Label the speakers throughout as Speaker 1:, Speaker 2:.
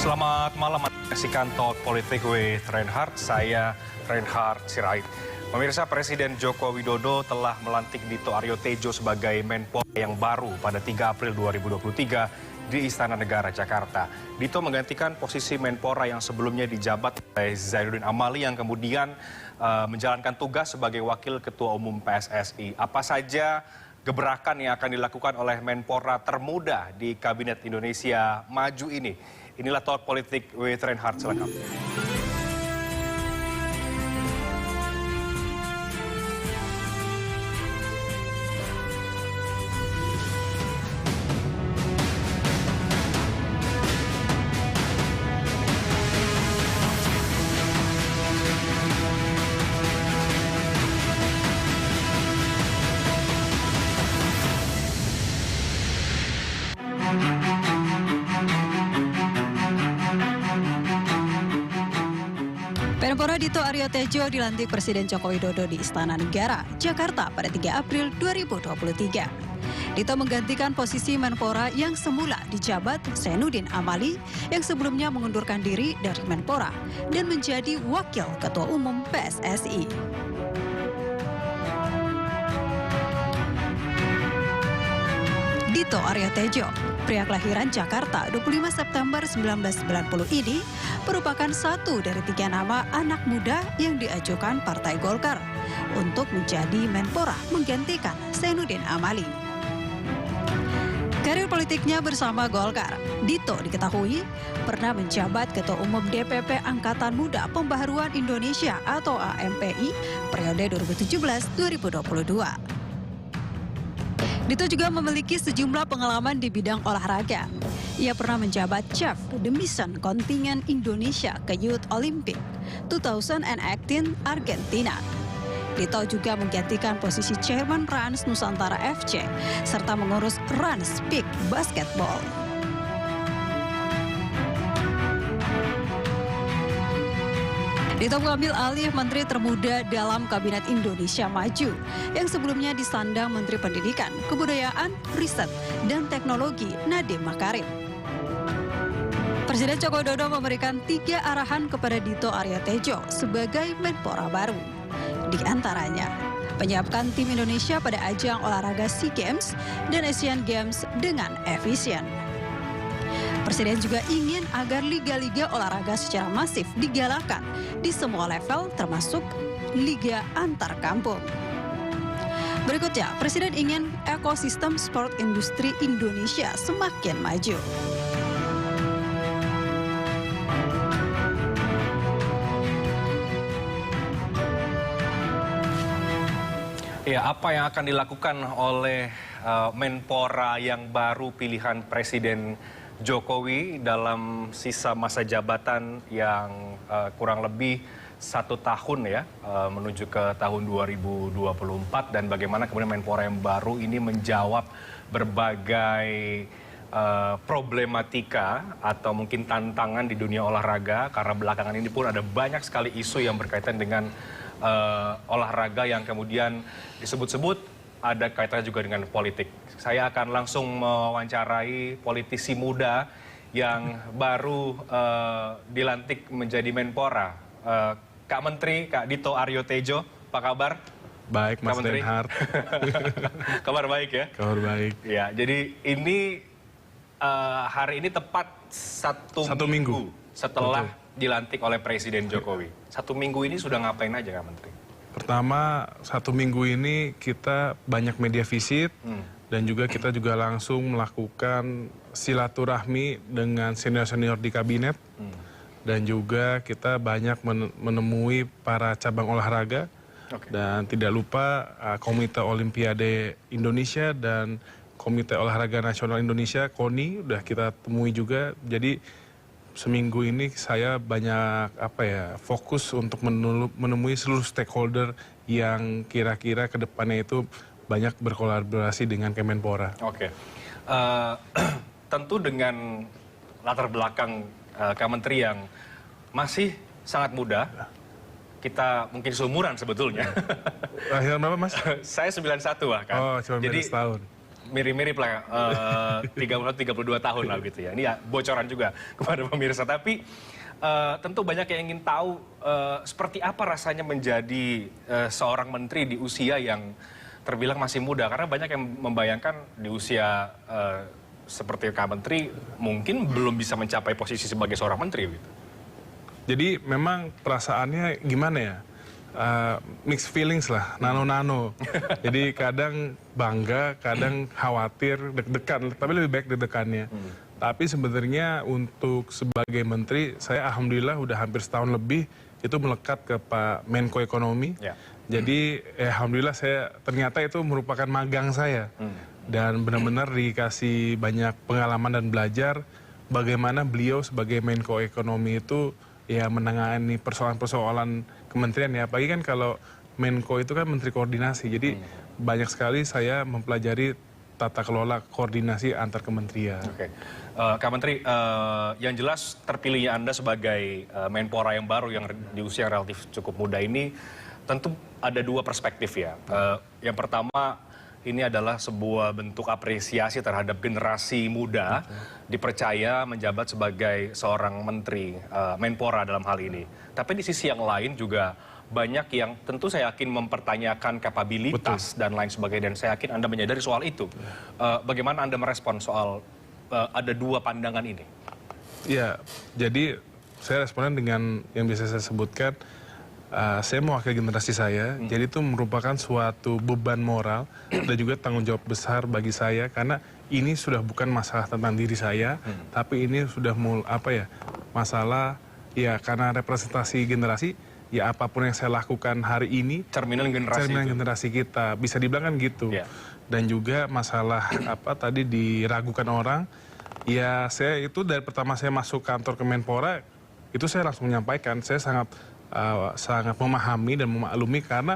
Speaker 1: Selamat malam, menyaksikan Talk Politik with Reinhard. Saya Reinhard Sirait. Pemirsa, Presiden Joko Widodo telah melantik Dito Aryo Tejo sebagai Menpora yang baru pada 3 April 2023 di Istana Negara, Jakarta. Dito menggantikan posisi Menpora yang sebelumnya dijabat oleh Zainuddin Amali yang kemudian menjalankan tugas sebagai Wakil Ketua Umum PSSI. Apa saja gebrakan yang akan dilakukan oleh Menpora termuda di Kabinet Indonesia Maju ini? Inilah Talk Politik with Reinhard selengkapnya.
Speaker 2: Menpora Dito Aryo Tejo dilantik Presiden Joko Widodo di Istana Negara, Jakarta pada 3 April 2023. Dito menggantikan posisi Menpora yang semula dijabat Zainuddin Amali yang sebelumnya mengundurkan diri dari Menpora dan menjadi Wakil Ketua Umum PSSI. Dito Aryo Tejo, pria kelahiran Jakarta 25 September 1990 ini merupakan satu dari 3 nama anak muda yang diajukan Partai Golkar untuk menjadi Menpora menggantikan Zainuddin Amali. Karir politiknya bersama Golkar, Dito diketahui pernah menjabat Ketua Umum DPP Angkatan Muda Pembaharuan Indonesia atau AMPI periode 2017-2022. Dito juga memiliki sejumlah pengalaman di bidang olahraga. Ia pernah menjabat Chief The Mission Kontingen Indonesia ke Youth Olympic 2018 Argentina. Dito juga menggantikan posisi Chairman Rans Nusantara FC serta mengurus Rans Peak Basketball. Dito mengambil alih Menteri Termuda dalam Kabinet Indonesia Maju yang sebelumnya disandang Menteri Pendidikan, Kebudayaan, Riset, dan Teknologi Nadiem Makarim. Presiden Joko Widodo memberikan 3 arahan kepada Dito Aryo Tejo sebagai Menpora baru. Di antaranya, menyiapkan tim Indonesia pada ajang olahraga SEA Games dan Asian Games dengan efisien. Presiden juga ingin agar liga-liga olahraga secara masif digalakkan di semua level termasuk liga antar kampung. Berikutnya, Presiden ingin ekosistem sport industri Indonesia semakin maju.
Speaker 1: Ya, apa yang akan dilakukan oleh Menpora yang baru pilihan Presiden Jokowi dalam sisa masa jabatan yang kurang lebih 1 tahun ya, menuju ke tahun 2024, dan bagaimana kemudian Menpora yang baru ini menjawab berbagai problematika atau mungkin tantangan di dunia olahraga, karena belakangan ini pun ada banyak sekali isu yang berkaitan dengan olahraga yang kemudian disebut-sebut ada kaitannya juga dengan politik. Saya akan langsung mewawancarai politisi muda yang baru dilantik menjadi Menpora. Kak Menteri, Kak Dito Aryo Tejo, apa kabar?
Speaker 3: Baik, Mas Reinhard.
Speaker 1: Kabar baik ya?
Speaker 3: Kabar baik.
Speaker 1: Ya, jadi ini hari ini tepat satu minggu setelah dilantik oleh Presiden Jokowi. 1 minggu ini sudah ngapain aja, Kak Menteri?
Speaker 3: Pertama, 1 minggu ini kita banyak media visit dan juga kita juga langsung melakukan silaturahmi dengan senior-senior di kabinet. Dan juga kita banyak menemui para cabang olahraga. Dan tidak lupa Komite Olimpiade Indonesia dan Komite Olahraga Nasional Indonesia, KONI, udah kita temui juga. Jadi seminggu ini saya banyak fokus untuk menemui seluruh stakeholder yang kira-kira ke depannya itu banyak berkolaborasi dengan Kemenpora.
Speaker 1: Oke. Tentu dengan latar belakang Kak Menteri yang masih sangat muda, kita mungkin seumuran sebetulnya.
Speaker 3: Lahiran berapa, Mas?
Speaker 1: Saya 91 kan.
Speaker 3: Oh, cuma beda setahun.
Speaker 1: mirip-mirip lah, 32 tahun lah gitu ya. Ini ya bocoran juga kepada pemirsa. Tapi tentu banyak yang ingin tahu seperti apa rasanya menjadi seorang menteri di usia yang terbilang masih muda. Karena banyak yang membayangkan di usia seperti Kak Menteri mungkin belum bisa mencapai posisi sebagai seorang menteri gitu.
Speaker 3: Jadi memang perasaannya gimana ya? Mixed feelings lah, nano-nano. Jadi kadang bangga, kadang khawatir, deg-degan, tapi lebih baik deg-degannya. Tapi sebenarnya untuk sebagai menteri, saya alhamdulillah udah hampir setahun lebih itu melekat ke Pak Menko Ekonomi. Ya. Jadi alhamdulillah saya ternyata itu merupakan magang saya. Dan benar-benar dikasih banyak pengalaman dan belajar bagaimana beliau sebagai Menko Ekonomi itu ya menangani persoalan-persoalan kementerian ya. Apalagi kan kalau Menko itu kan Menteri Koordinasi. Jadi banyak sekali saya mempelajari tata kelola koordinasi antar kementerian. Oke.
Speaker 1: Kak Menteri, yang jelas terpilihnya Anda sebagai Menpora yang baru yang di usia yang relatif cukup muda ini tentu ada dua perspektif ya. Yang pertama, ini adalah sebuah bentuk apresiasi terhadap generasi muda dipercaya menjabat sebagai seorang menteri, Menpora dalam hal ini. Tapi di sisi yang lain juga banyak yang tentu saya yakin mempertanyakan kapabilitas dan lain sebagainya. Dan saya yakin Anda menyadari soal itu. Bagaimana Anda merespon soal ada dua pandangan ini?
Speaker 3: Ya, jadi saya responden dengan yang bisa saya sebutkan. Saya mewakili generasi saya, jadi itu merupakan suatu beban moral dan juga tanggung jawab besar bagi saya karena ini sudah bukan masalah tentang diri saya, tapi ini sudah masalah ya karena representasi generasi, ya apapun yang saya lakukan hari ini
Speaker 1: cerminan
Speaker 3: generasi kita, bisa dibilang kan gitu. Yeah. Dan juga masalah tadi diragukan orang, ya saya itu dari pertama saya masuk kantor Kemenpora itu saya langsung menyampaikan, saya sangat memahami dan memaklumi karena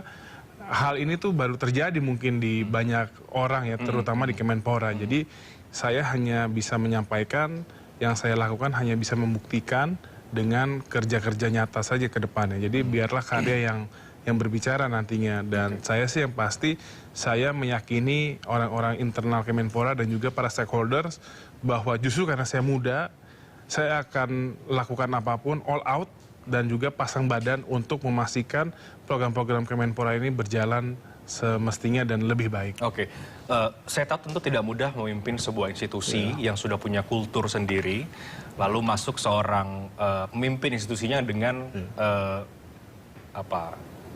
Speaker 3: hal ini tuh baru terjadi mungkin di banyak orang ya, terutama di Kemenpora. Jadi saya hanya bisa menyampaikan, yang saya lakukan hanya bisa membuktikan dengan kerja-kerja nyata saja ke depannya. Jadi biarlah karya yang berbicara nantinya. Dan saya sih yang pasti, saya meyakini orang-orang internal Kemenpora dan juga para stakeholders bahwa justru karena saya muda, saya akan lakukan apapun all out dan juga pasang badan untuk memastikan program-program Kemenpora ini berjalan semestinya dan lebih baik.
Speaker 1: Oke, saya tahu tentu tidak mudah memimpin sebuah institusi yang sudah punya kultur sendiri, lalu masuk seorang pemimpin institusinya dengan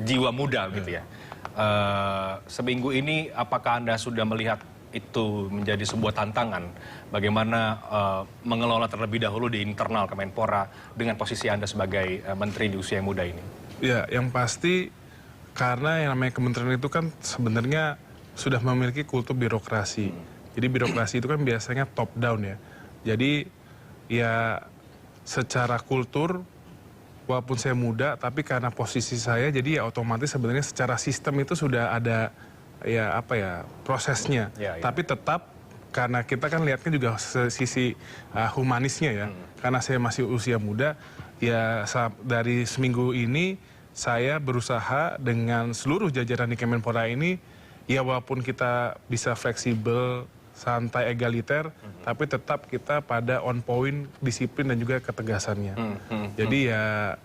Speaker 1: jiwa muda gitu ya. Seminggu ini apakah Anda sudah melihat itu menjadi sebuah tantangan bagaimana mengelola terlebih dahulu di internal Kemenpora dengan posisi Anda sebagai menteri di usia yang muda ini?
Speaker 3: Ya, yang pasti karena yang namanya kementerian itu kan sebenarnya sudah memiliki kultur birokrasi. Jadi birokrasi itu kan biasanya top down ya. Jadi ya secara kultur walaupun saya muda tapi karena posisi saya jadi ya otomatis sebenarnya secara sistem itu sudah ada prosesnya. Tapi tetap karena kita kan lihatnya juga sisi humanisnya ya. Karena saya masih usia muda, ya dari seminggu ini saya berusaha dengan seluruh jajaran di Kemenpora ini, ya walaupun kita bisa fleksibel, santai, egaliter, tapi tetap kita pada on point, disiplin dan juga ketegasannya. Jadi ya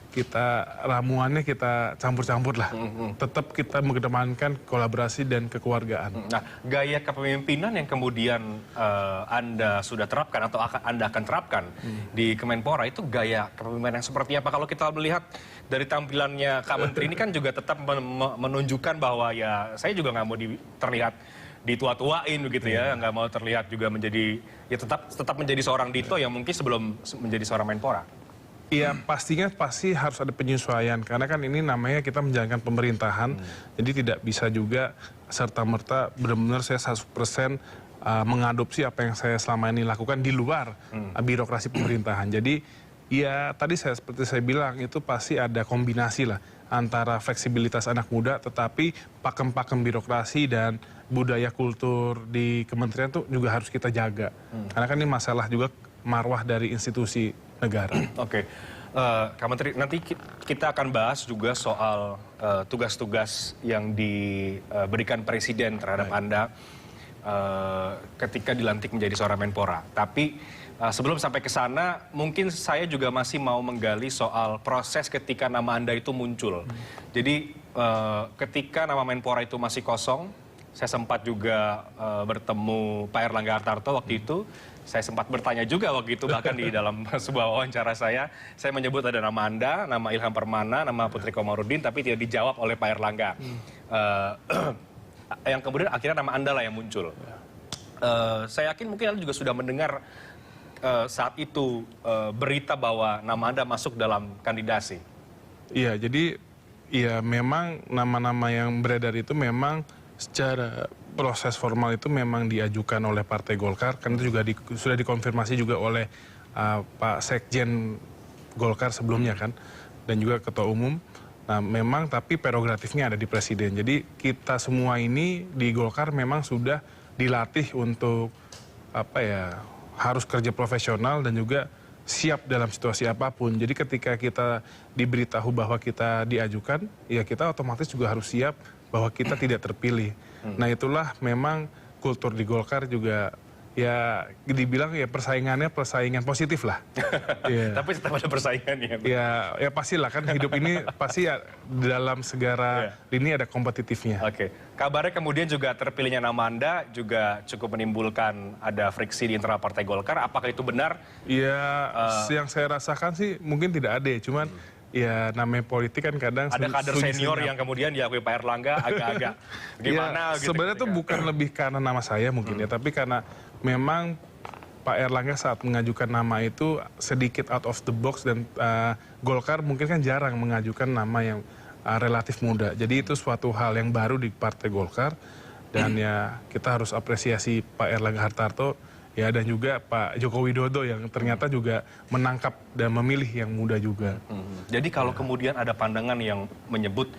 Speaker 3: kita ramuannya kita campur-campur lah. Tetap kita mengedepankan kolaborasi dan kekeluargaan.
Speaker 1: Nah, gaya kepemimpinan yang kemudian Anda sudah terapkan atau Anda akan terapkan di Kemenpora itu gaya kepemimpinan yang seperti apa? Kalau kita melihat dari tampilannya Kak Menteri ini kan juga tetap menunjukkan bahwa ya saya juga nggak mau terlihat ditua-tuain begitu ya, nggak mau terlihat juga menjadi ya tetap menjadi seorang Dito yang mungkin sebelum menjadi seorang Menpora.
Speaker 3: Iya, pastinya pasti harus ada penyesuaian karena kan ini namanya kita menjalankan pemerintahan, jadi tidak bisa juga serta-merta benar-benar saya 100% mengadopsi apa yang saya selama ini lakukan di luar birokrasi pemerintahan. Jadi ya tadi seperti saya bilang itu pasti ada kombinasi lah antara fleksibilitas anak muda tetapi pakem-pakem birokrasi dan budaya kultur di kementerian itu juga harus kita jaga. Karena kan ini masalah juga marwah dari institusi negara.
Speaker 1: Oke, Kak Menteri, nanti kita akan bahas juga soal tugas-tugas yang diberikan Presiden terhadap Anda. ketika dilantik menjadi seorang Menpora. Tapi sebelum sampai ke sana, mungkin saya juga masih mau menggali soal proses ketika nama Anda itu muncul. Jadi ketika nama Menpora itu masih kosong, saya sempat juga bertemu Pak Erlangga Hartarto waktu itu. Saya sempat bertanya juga waktu itu, bahkan di dalam sebuah wawancara saya menyebut ada nama Anda, nama Ilham Permana, nama Putri Komarudin, tapi tidak dijawab oleh Pak Erlangga. Yang kemudian akhirnya nama Anda lah yang muncul. Saya yakin mungkin Anda juga sudah mendengar saat itu berita bahwa nama Anda masuk dalam kandidasi. Iya,
Speaker 3: jadi ya memang nama-nama yang beredar itu memang secara proses formal itu memang diajukan oleh Partai Golkar, kan itu juga sudah dikonfirmasi juga oleh Pak Sekjen Golkar sebelumnya kan, dan juga Ketua Umum. Nah memang tapi prerogatifnya ada di Presiden. Jadi kita semua ini di Golkar memang sudah dilatih untuk harus kerja profesional dan juga siap dalam situasi apapun. Jadi ketika kita diberitahu bahwa kita diajukan, ya kita otomatis juga harus siap bahwa kita tidak terpilih. Nah itulah memang kultur di Golkar juga ya dibilang ya persaingan positif lah. Yeah.
Speaker 1: Tapi tetap ada persaingannya.
Speaker 3: Ya pastilah kan hidup ini pasti ya, dalam segala lini ada kompetitifnya.
Speaker 1: Oke. Kabarnya kemudian juga terpilihnya nama Anda juga cukup menimbulkan ada friksi di internal Partai Golkar. Apakah itu benar?
Speaker 3: Ya yang saya rasakan sih mungkin tidak ada ya, cuman ya namanya politik kan kadang
Speaker 1: ada kader senior yang kemudian diakui Pak Erlangga agak-agak gimana
Speaker 3: ya,
Speaker 1: gitu.
Speaker 3: Sebenarnya itu bukan lebih karena nama saya mungkin ya, tapi karena memang Pak Erlangga saat mengajukan nama itu sedikit out of the box dan Golkar mungkin kan jarang mengajukan nama yang relatif muda. Jadi itu suatu hal yang baru di Partai Golkar dan ya kita harus apresiasi Pak Erlangga Hartarto. Ya, dan juga Pak Joko Widodo yang ternyata juga menangkap dan memilih yang muda juga.
Speaker 1: Jadi kalau kemudian ada pandangan yang menyebut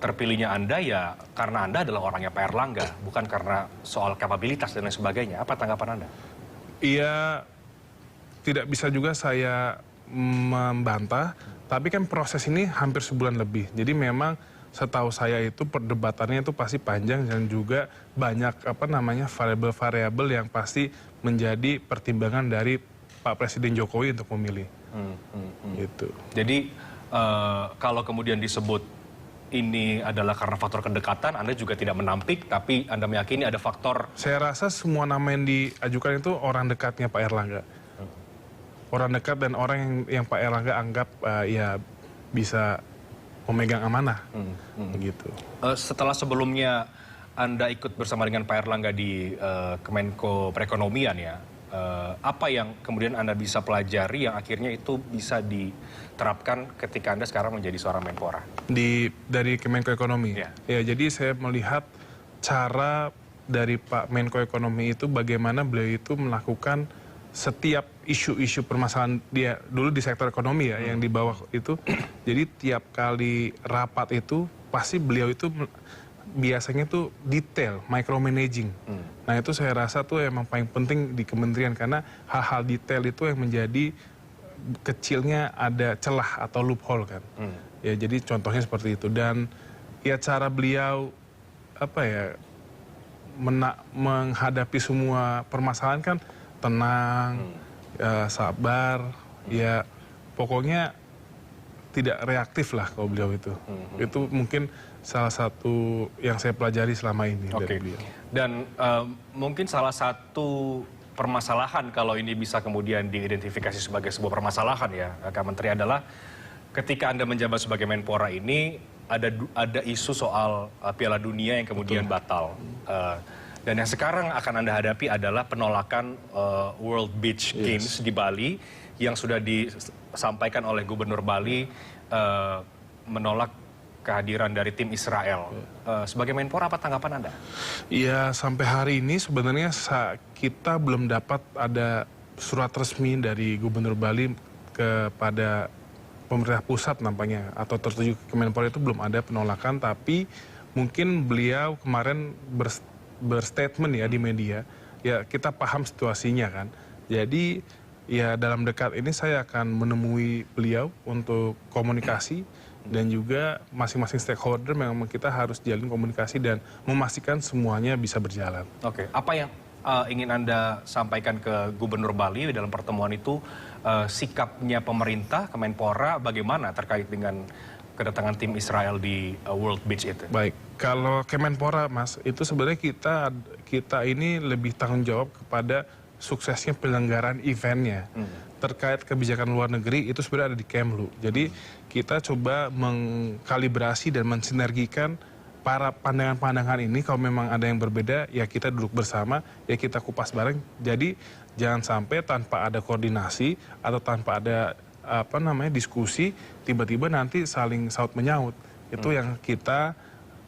Speaker 1: terpilihnya Anda ya karena Anda adalah orangnya Pak Erlangga, bukan karena soal kapabilitas dan lain sebagainya. Apa tanggapan Anda?
Speaker 3: Iya, tidak bisa juga saya membantah, tapi kan proses ini hampir sebulan lebih. Jadi memang setahu saya itu perdebatannya itu pasti panjang dan juga banyak variabel-variabel yang pasti menjadi pertimbangan dari Pak Presiden Jokowi untuk memilih. Gitu.
Speaker 1: Jadi kalau kemudian disebut ini adalah karena faktor kedekatan, Anda juga tidak menampik, tapi Anda meyakini ada faktor.
Speaker 3: Saya rasa semua nama yang diajukan itu orang dekatnya Pak Erlangga. Orang dekat dan orang yang Pak Erlangga anggap ya bisa memegang amanah, begitu.
Speaker 1: Setelah sebelumnya Anda ikut bersama dengan Pak Erlangga di Kemenko Perekonomian ya, apa yang kemudian Anda bisa pelajari yang akhirnya itu bisa diterapkan ketika Anda sekarang menjadi seorang Menpora?
Speaker 3: Dari Kemenko Ekonomi? Ya, jadi saya melihat cara dari Pak Menko Ekonomi itu bagaimana beliau itu melakukan setiap isu-isu permasalahan dia dulu di sektor ekonomi ya yang di bawah itu. Jadi tiap kali rapat itu pasti beliau itu biasanya tuh detail, micromanaging. Nah itu saya rasa tuh emang paling penting di kementerian karena hal-hal detail itu yang menjadi kecilnya ada celah atau loophole kan. Ya jadi contohnya seperti itu dan ya cara beliau menghadapi semua permasalahan kan tenang, sabar, ya pokoknya tidak reaktif lah kalau beliau itu. Itu mungkin salah satu yang saya pelajari selama ini dari beliau.
Speaker 1: Dan mungkin salah satu permasalahan kalau ini bisa kemudian diidentifikasi sebagai sebuah permasalahan ya, Kak Menteri, adalah ketika Anda menjabat sebagai Menpora ini ada isu soal Piala Dunia yang kemudian batal. Dan yang sekarang akan Anda hadapi adalah penolakan World Beach Games di Bali yang sudah disampaikan oleh Gubernur Bali menolak kehadiran dari tim Israel. Sebagai Menpora, apa tanggapan Anda?
Speaker 3: Ya, sampai hari ini sebenarnya kita belum dapat ada surat resmi dari Gubernur Bali kepada pemerintah pusat nampaknya atau tertuju ke Menpora itu belum ada penolakan, tapi mungkin beliau kemarin berstatement ya di media, ya kita paham situasinya kan. Jadi ya dalam dekat ini saya akan menemui beliau untuk komunikasi. dan juga masing-masing stakeholder memang kita harus jalin komunikasi dan memastikan semuanya bisa berjalan.
Speaker 1: Oke, apa yang ingin Anda sampaikan ke Gubernur Bali dalam pertemuan itu, sikapnya pemerintah, Kemenpora, bagaimana terkait dengan kedatangan tim Israel di World Beach itu?
Speaker 3: Baik, kalau Kemenpora, Mas, itu sebenarnya kita ini lebih tanggung jawab kepada suksesnya penyelenggaraan eventnya. Terkait kebijakan luar negeri itu sebenarnya ada di Kemlu. Jadi kita coba mengkalibrasi dan mensinergikan para pandangan-pandangan ini. Kalau memang ada yang berbeda, ya kita duduk bersama, ya kita kupas bareng. Jadi jangan sampai tanpa ada koordinasi atau tanpa ada diskusi, tiba-tiba nanti saling saut menyaut. Itu yang kita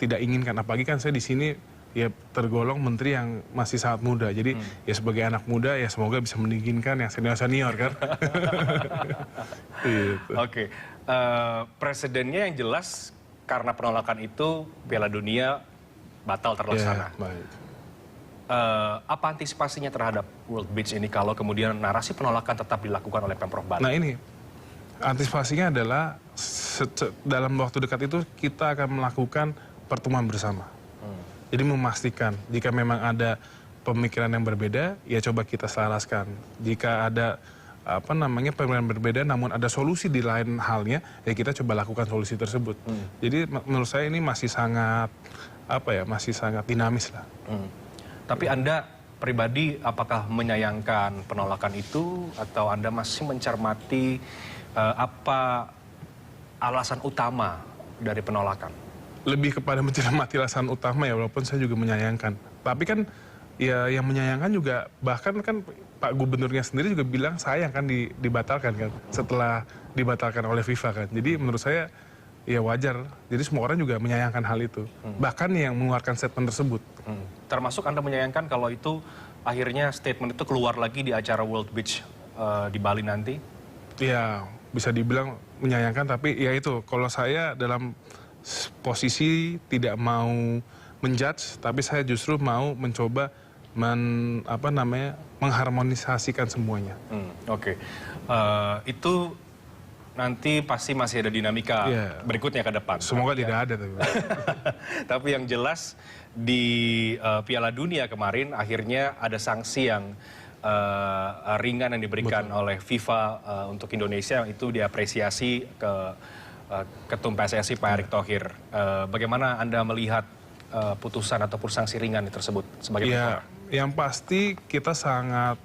Speaker 3: tidak inginkan. Apalagi kan saya di sini ya tergolong menteri yang masih sangat muda. Jadi ya sebagai anak muda ya semoga bisa meninggikan yang senior-senior kan. Gitu.
Speaker 1: Oke, presidennya yang jelas karena penolakan itu Piala Dunia batal terlaksana.
Speaker 3: Ya, baik.
Speaker 1: Apa antisipasinya terhadap World Beach ini kalau kemudian narasi penolakan tetap dilakukan oleh Pemprov Bali?
Speaker 3: Nah ini, antisipasinya adalah dalam waktu dekat itu kita akan melakukan pertemuan bersama. Jadi memastikan jika memang ada pemikiran yang berbeda, ya coba kita selaraskan. Jika ada pemikiran berbeda namun ada solusi di lain halnya, ya kita coba lakukan solusi tersebut. Jadi menurut saya ini masih sangat masih sangat dinamis lah.
Speaker 1: Tapi Anda pribadi apakah menyayangkan penolakan itu atau Anda masih mencermati apa alasan utama dari penolakan?
Speaker 3: Lebih kepada mencermati alasan utama ya, walaupun saya juga menyayangkan. Tapi kan ya yang menyayangkan juga, bahkan kan Pak Gubernurnya sendiri juga bilang sayang kan dibatalkan kan, setelah dibatalkan oleh FIFA kan. Jadi menurut saya ya wajar, jadi semua orang juga menyayangkan hal itu. Bahkan yang mengeluarkan statement tersebut.
Speaker 1: Termasuk Anda menyayangkan kalau itu akhirnya statement itu keluar lagi di acara World Beach di Bali nanti?
Speaker 3: Ya bisa dibilang menyayangkan, tapi ya itu, kalau saya dalam posisi tidak mau menjudge, tapi saya justru mau mencoba mengharmonisasikan semuanya.
Speaker 1: Oke. Itu nanti pasti masih ada dinamika berikutnya ke depan.
Speaker 3: Semoga tidak ada.
Speaker 1: Tapi yang jelas di Piala Dunia kemarin akhirnya ada sanksi yang ringan yang diberikan oleh FIFA untuk Indonesia, itu diapresiasi ke Ketum PSSI Pak Erick Thohir. Bagaimana Anda melihat putusan ataupun sanksi ringan tersebut sebagai
Speaker 3: ya, yang pasti kita sangat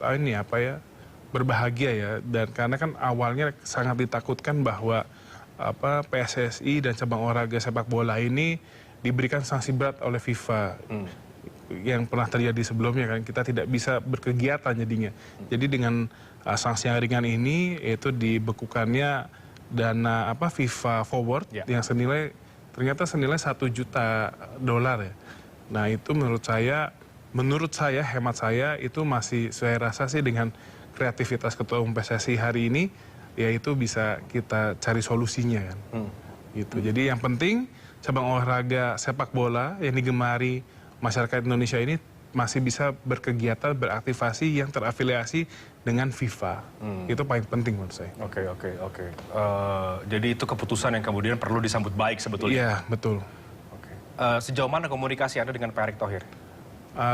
Speaker 3: berbahagia ya, dan karena kan awalnya sangat ditakutkan bahwa PSSI dan cabang olahraga sepak bola ini diberikan sanksi berat oleh FIFA. Yang pernah terjadi sebelumnya kan, kita tidak bisa berkegiatan jadinya. Jadi dengan sanksi yang ringan ini, yaitu dibekukannya dana FIFA Forward yang ternyata senilai $1 juta ya. Nah itu menurut saya, hemat saya itu masih, saya rasa sih dengan kreativitas Ketua Umum PSSI hari ini, yaitu bisa kita cari solusinya kan. Gitu. Jadi yang penting cabang olahraga sepak bola yang digemari masyarakat Indonesia ini masih bisa berkegiatan, beraktivasi yang terafiliasi dengan FIFA. Itu paling penting menurut saya.
Speaker 1: Oke. Jadi itu keputusan yang kemudian perlu disambut baik sebetulnya?
Speaker 3: Iya, betul.
Speaker 1: Oke. Sejauh mana komunikasi Anda dengan Pak Erick Thohir?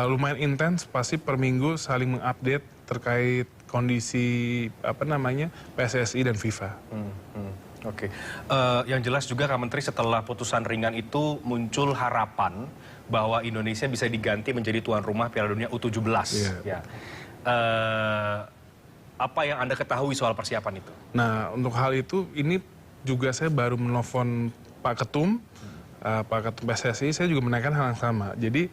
Speaker 3: Lumayan intens, pasti per minggu saling mengupdate terkait kondisi PSSI dan FIFA.
Speaker 1: Oke. Yang jelas juga Kak Menteri, setelah putusan ringan itu muncul harapan bahwa Indonesia bisa diganti menjadi tuan rumah Piala Dunia U17. Ya. Apa yang Anda ketahui soal persiapan itu?
Speaker 3: Nah, untuk hal itu, ini juga saya baru menelpon Pak Ketum PSSI, saya juga menanyakan hal yang sama. Jadi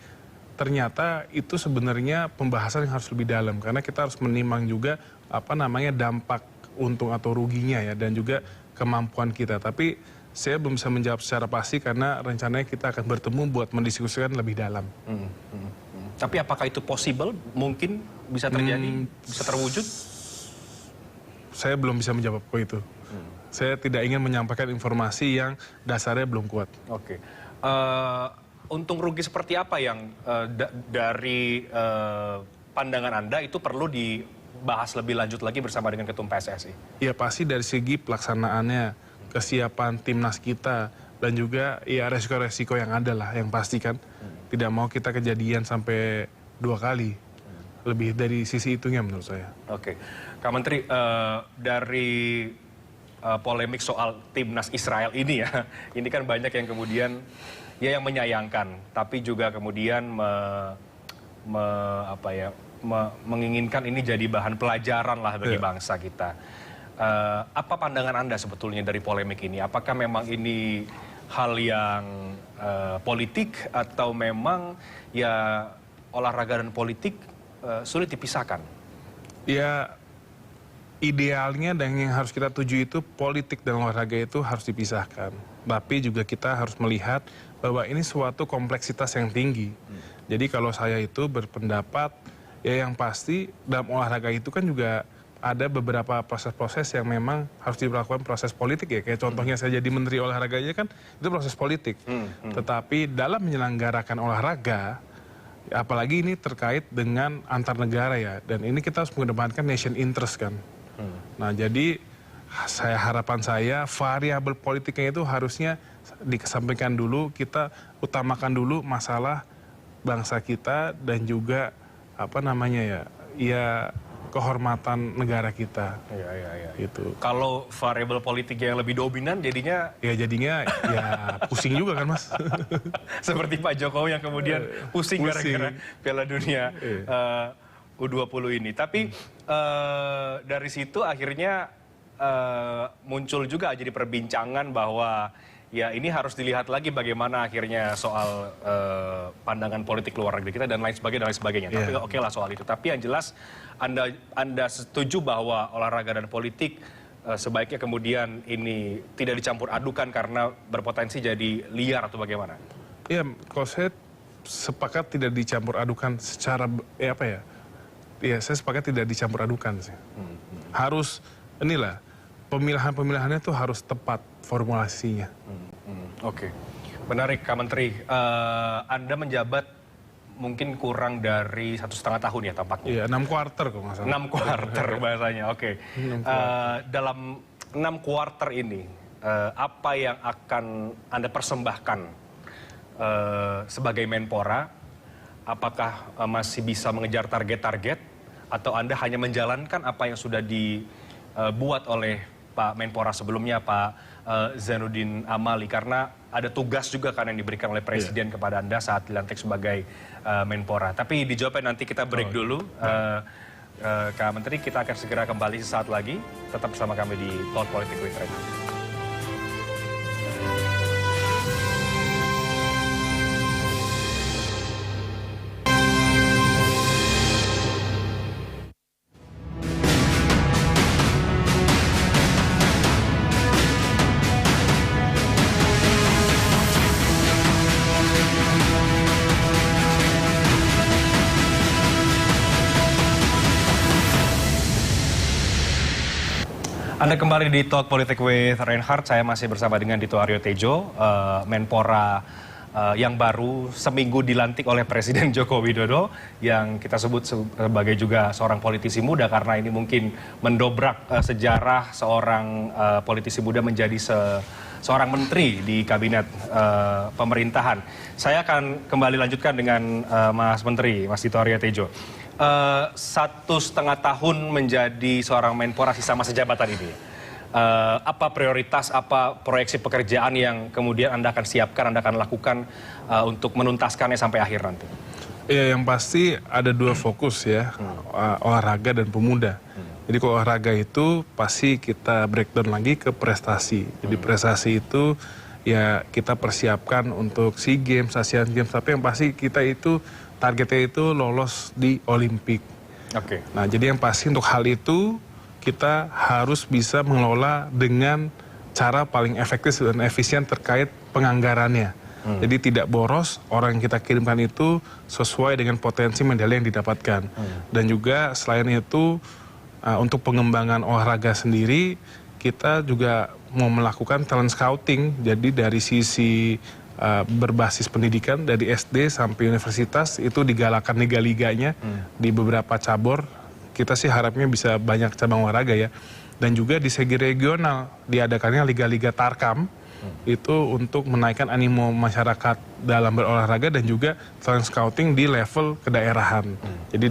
Speaker 3: ternyata itu sebenarnya pembahasan yang harus lebih dalam, karena kita harus menimang juga dampak untung atau ruginya ya, dan juga kemampuan kita. Tapi saya belum bisa menjawab secara pasti karena rencananya kita akan bertemu buat mendiskusikan lebih dalam.
Speaker 1: Tapi apakah itu possible? Mungkin bisa terjadi? Bisa terwujud?
Speaker 3: Saya belum bisa menjawab itu. Saya tidak ingin menyampaikan informasi yang dasarnya belum kuat.
Speaker 1: Oke. Untung rugi seperti apa yang dari pandangan Anda itu perlu dibahas lebih lanjut lagi bersama dengan Ketum PSSI?
Speaker 3: Ya pasti dari segi pelaksanaannya. kesiapan timnas kita, dan juga ya resiko-resiko yang ada lah, yang pasti kan. Tidak mau kita kejadian sampai 2 kali. Lebih dari sisi itunya menurut saya.
Speaker 1: Oke, Kak Menteri, dari polemik soal timnas Israel ini ya, ini kan banyak yang kemudian ya yang menyayangkan, tapi juga kemudian menginginkan ini jadi bahan pelajaran lah bagi bangsa kita. Apa pandangan Anda sebetulnya dari polemik ini? Apakah memang ini hal yang politik atau memang ya olahraga dan politik sulit dipisahkan? Ya, idealnya dan yang harus kita tuju itu politik dan olahraga itu harus dipisahkan. Tapi juga kita harus melihat bahwa ini suatu kompleksitas yang tinggi. Jadi kalau saya itu berpendapat, ya yang pasti dalam olahraga itu kan juga ada beberapa proses-proses yang memang harus dilakukan proses politik ya. Kayak contohnya saya jadi menteri olahraga aja kan, itu proses politik. Tetapi dalam menyelenggarakan olahraga, apalagi ini terkait dengan antar negara ya. Dan ini kita harus mengedepankan nation interest kan. Nah jadi harapan saya variabel politiknya itu harusnya dikesampingkan dulu, kita utamakan dulu masalah bangsa kita dan juga kehormatan negara kita. Iya. Gitu. Kalau variabel politik yang lebih dominan jadinya ya pusing juga kan Mas. Seperti Pak Jokowi yang kemudian pusing gara-gara Piala Dunia U20 ini. Tapi dari situ akhirnya muncul juga jadi perbincangan bahwa ya ini harus dilihat lagi bagaimana akhirnya soal pandangan politik luar negeri kita dan lain sebagainya. Tapi oke lah soal itu. Tapi yang jelas Anda setuju bahwa olahraga dan politik sebaiknya kemudian ini tidak dicampur adukan karena berpotensi jadi liar atau bagaimana? Ya, kalau saya sepakat tidak dicampur adukan secara saya sepakat tidak dicampur adukan sih. Harus pemilihannya tuh harus tepat formulasinya. Oke. Menarik Kak Menteri. Anda menjabat mungkin kurang dari 1,5 tahun ya tampaknya. Iya, 6 kuarter kok nggak salah. 6 kuarter bahasanya, oke. Dalam 6 kuarter ini, apa yang akan Anda persembahkan sebagai Menpora? Apakah masih bisa mengejar target-target? Atau Anda hanya menjalankan apa yang sudah dibuat oleh Pak Menpora sebelumnya, Pak Zainuddin Amali, karena ada tugas juga kan yang diberikan oleh Presiden kepada Anda saat dilantik sebagai Menpora. Tapi dijawabnya nanti, kita break dulu. Kak Menteri, kita akan segera kembali sesaat lagi. Tetap bersama kami di Talk Politik with Reinhard. Anda kembali di Talk Politik with Reinhard. Saya masih bersama dengan Dito Aryo Tejo, Menpora yang baru seminggu dilantik oleh Presiden Joko Widodo, yang kita sebut sebagai juga seorang politisi muda karena ini mungkin mendobrak sejarah seorang politisi muda menjadi seorang menteri di kabinet pemerintahan. Saya akan kembali lanjutkan dengan Mas Menteri, Mas Dito Aryo Tejo. 1,5 tahun menjadi seorang Menpora sisa masa jabatan ini. Apa prioritas, apa proyeksi pekerjaan yang kemudian Anda akan siapkan, Anda akan lakukan untuk menuntaskannya sampai akhir nanti? Ya, yang pasti ada 2 fokus ya, olahraga dan pemuda. Jadi kalau olahraga itu pasti kita breakdown lagi ke prestasi. Jadi prestasi itu ya kita persiapkan untuk SEA Games, Asian Games, tapi yang pasti kita itu targetnya itu lolos di Olimpik. Oke. Nah, jadi yang pasti untuk hal itu kita harus bisa mengelola dengan cara paling efektif dan efisien terkait penganggarannya. Jadi tidak boros, orang yang kita kirimkan itu sesuai dengan potensi medali yang didapatkan. Dan juga selain itu untuk pengembangan olahraga sendiri, kita juga mau melakukan talent scouting. Jadi dari sisi berbasis pendidikan dari SD sampai universitas itu digalakan liga-liganya di beberapa cabur. Kita sih harapnya bisa banyak cabang olahraga ya.
Speaker 3: dan juga di segi regional diadakannya liga-liga Tarkam itu untuk menaikkan animo masyarakat dalam berolahraga dan juga talent scouting di level kedaerahan. Jadi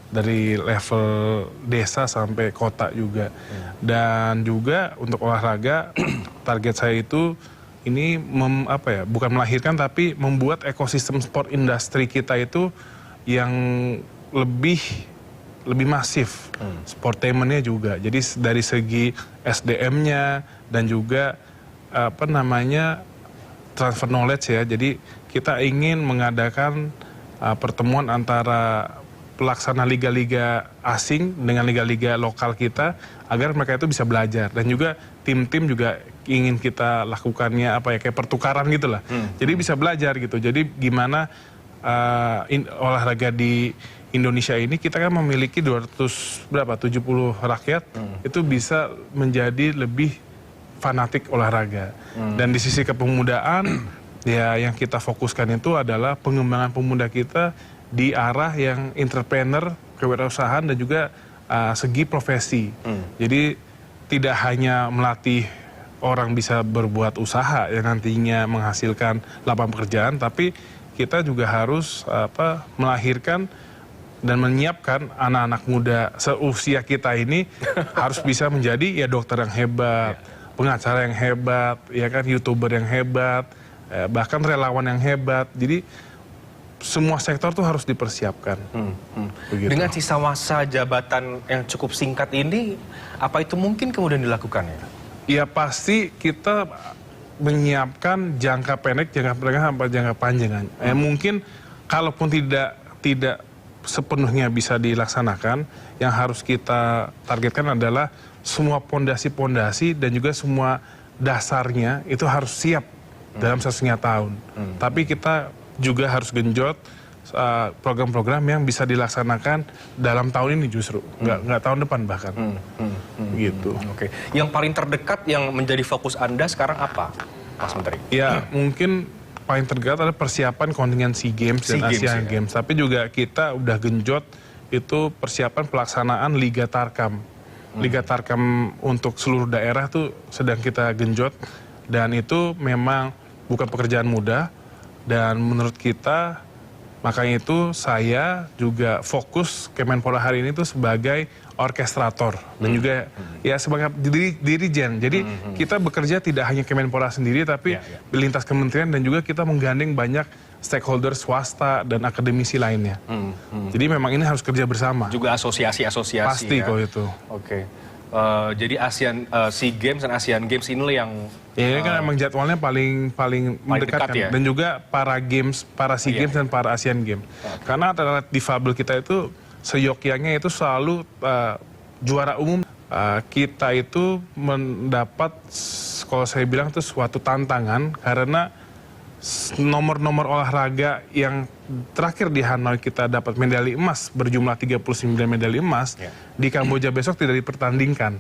Speaker 3: dari level desa sampai kota juga. Dan juga untuk olahraga target saya itu ini bukan melahirkan tapi membuat ekosistem sport industri kita itu yang lebih masif. Sportainment-nya juga. Jadi dari segi SDM-nya dan juga transfer knowledge ya. Jadi kita ingin mengadakan pertemuan antara pelaksana liga-liga asing dengan liga-liga lokal kita agar mereka itu bisa belajar, dan juga tim-tim juga ingin kita lakukannya kayak pertukaran gitulah. Jadi bisa belajar gitu. Jadi gimana olahraga di Indonesia ini kita kan memiliki 70 rakyat itu bisa menjadi lebih fanatik olahraga. Dan di sisi kepemudaan ya yang kita fokuskan itu adalah pengembangan pemuda kita di arah yang entrepreneur, kewirausahaan dan juga segi profesi. Jadi tidak hanya melatih orang bisa berbuat usaha yang nantinya menghasilkan lapangan pekerjaan, tapi kita juga harus melahirkan dan menyiapkan anak-anak muda seusia kita ini harus bisa menjadi ya dokter yang hebat, pengacara yang hebat, ya kan, YouTuber yang hebat, bahkan relawan yang hebat. Jadi semua sektor tuh harus dipersiapkan.
Speaker 1: Dengan sisa masa jabatan yang cukup singkat ini, apa itu mungkin kemudian dilakukan ya?
Speaker 3: Ya pasti kita menyiapkan jangka pendek, jangka menengah sampai jangka panjang. Mungkin kalaupun tidak sepenuhnya bisa dilaksanakan, yang harus kita targetkan adalah semua pondasi-pondasi dan juga semua dasarnya itu harus siap dalam 1,5 tahun. Tapi kita juga harus genjot program-program yang bisa dilaksanakan dalam tahun ini justru, nggak tahun depan bahkan. Gitu.
Speaker 1: Oke. Yang paling terdekat yang menjadi fokus Anda sekarang apa, Mas Menteri?
Speaker 3: Ya mungkin paling terdekat adalah persiapan kontingen SEA Games dan Asian Games. Tapi juga kita udah genjot itu persiapan pelaksanaan Liga Tarkam. Liga Tarkam untuk seluruh daerah tuh sedang kita genjot, dan itu memang bukan pekerjaan mudah, dan menurut kita makanya itu saya juga fokus Kemenpora hari ini tuh sebagai orkestrator dan juga ya sebagai dirijen. Jadi kita bekerja tidak hanya Kemenpora sendiri tapi lintas kementerian, dan juga kita menggandeng banyak stakeholder swasta dan akademisi lainnya. Jadi memang ini harus kerja bersama.
Speaker 1: Juga asosiasi-asosiasi.
Speaker 3: Pasti kok itu.
Speaker 1: Oke. Jadi SEA Games dan Asian Games ini yang
Speaker 3: ini kan emang jadwalnya paling mendekat kan. Ya? Dan juga para SEA Games dan para Asian Games. Karena atlet difabel kita itu seyogyanya itu selalu juara umum. Kita itu mendapat, kalau saya bilang itu suatu tantangan, karena nomor-nomor olahraga yang terakhir di Hanoi kita dapat medali emas berjumlah 39 medali emas, di Kamboja besok tidak dipertandingkan.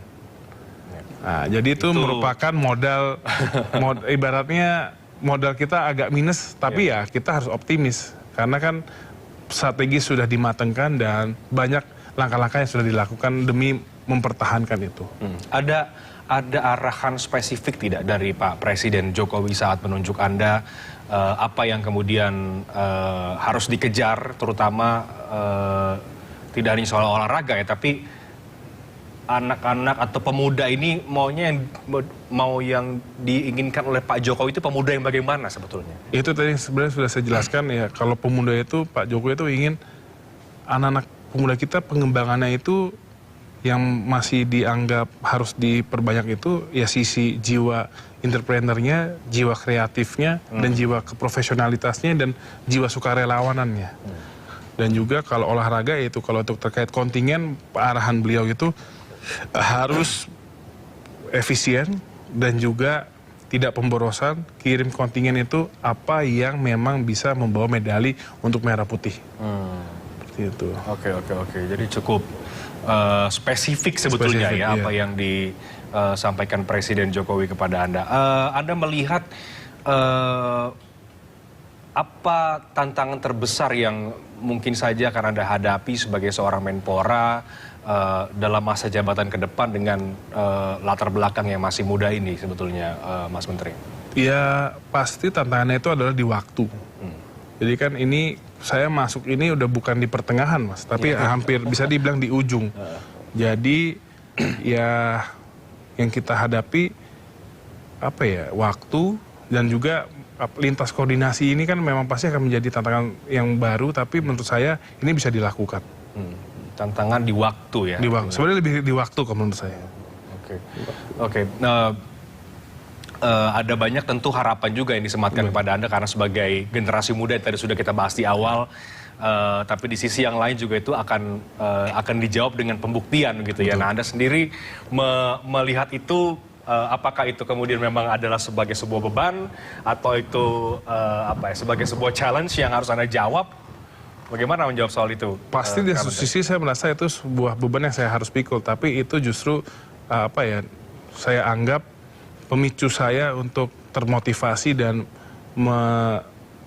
Speaker 3: Nah, jadi itu merupakan modal ibaratnya modal kita agak minus, tapi ya kita harus optimis karena kan strategi sudah dimatangkan dan banyak langkah-langkah yang sudah dilakukan demi mempertahankan itu.
Speaker 1: Ada arahan spesifik tidak dari Pak Presiden Jokowi saat menunjuk Anda, apa yang kemudian harus dikejar, terutama tidak hanya soal olahraga ya, tapi anak-anak atau pemuda ini mau yang diinginkan oleh Pak Jokowi itu pemuda yang bagaimana sebetulnya? Itu
Speaker 3: tadi sebenarnya sudah saya jelaskan ya, kalau pemuda itu Pak Jokowi itu ingin anak-anak pemuda kita pengembangannya itu yang masih dianggap harus diperbanyak itu ya sisi jiwa entrepreneurnya, jiwa kreatifnya, dan jiwa keprofesionalitasnya dan jiwa sukarelawanannya. Dan juga kalau olahraga itu kalau untuk terkait kontingen, arahan beliau itu harus efisien dan juga tidak pemborosan, kirim kontingen itu apa yang memang bisa membawa medali untuk merah putih. Seperti itu. Oke.
Speaker 1: Jadi cukup spesifik sebetulnya apa yang disampaikan Presiden Jokowi kepada Anda. Anda melihat apa tantangan terbesar yang mungkin saja akan Anda hadapi sebagai seorang Menpora dalam masa jabatan ke depan dengan latar belakang yang masih muda ini sebetulnya, Mas Menteri?
Speaker 3: Ya pasti tantangannya itu adalah di waktu. Jadi kan ini saya masuk ini udah bukan di pertengahan, Mas, tapi hampir bisa dibilang di ujung. Jadi ya yang kita hadapi apa ya, waktu dan juga lintas koordinasi ini kan memang pasti akan menjadi tantangan yang baru, tapi menurut saya ini bisa dilakukan.
Speaker 1: Tantangan di waktu ya?
Speaker 3: Di waktu, sebenarnya lebih di waktu kalau menurut saya.
Speaker 1: Oke. Ada banyak tentu harapan juga yang disematkan kepada Anda karena sebagai generasi muda yang tadi sudah kita bahas di awal, tapi di sisi yang lain juga itu akan dijawab dengan pembuktian gitu ya. Nah, Anda sendiri melihat itu, apakah itu kemudian memang adalah sebagai sebuah beban atau itu sebagai sebuah challenge yang harus Anda jawab? Bagaimana menjawab soal itu?
Speaker 3: Pasti di satu sisi saya merasa itu sebuah beban yang saya harus pikul, tapi itu justru saya anggap pemicu saya untuk termotivasi dan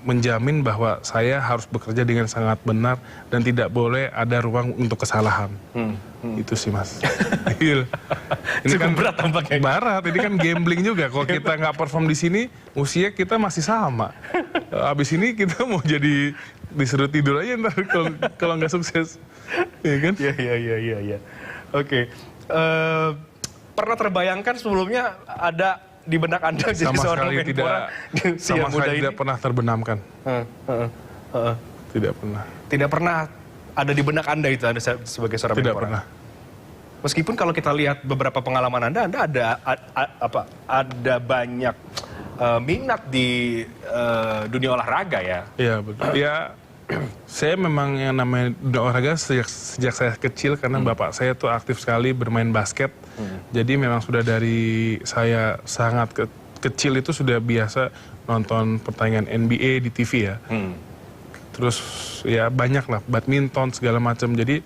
Speaker 3: menjamin bahwa saya harus bekerja dengan sangat benar dan tidak boleh ada ruang untuk kesalahan. Itu sih, Mas. Ini
Speaker 1: cukup
Speaker 3: kan
Speaker 1: berat tampaknya.
Speaker 3: Berat, ini kan gambling juga. Kalau kita nggak perform di sini, usia kita masih sama. Abis ini kita mau jadi disuruh tidur aja ntar kalau nggak sukses. Iya kan?
Speaker 1: Iya. Oke. Pernah terbayangkan sebelumnya ada di benak Anda jadi seorang Menpora di usia muda ini?
Speaker 3: Tidak pernah terbenamkan. Tidak pernah.
Speaker 1: Tidak pernah ada di benak Anda itu, Anda sebagai seorang Menpora?
Speaker 3: Tidak pernah.
Speaker 1: Meskipun kalau kita lihat beberapa pengalaman Anda ada banyak minat di dunia olahraga ya? Iya,
Speaker 3: betul. Ya, saya memang yang namanya dunia olahraga sejak saya kecil karena bapak saya tuh aktif sekali bermain basket. Jadi memang sudah dari saya sangat kecil itu sudah biasa nonton pertandingan NBA di TV ya. Terus ya banyak lah, badminton segala macam. Jadi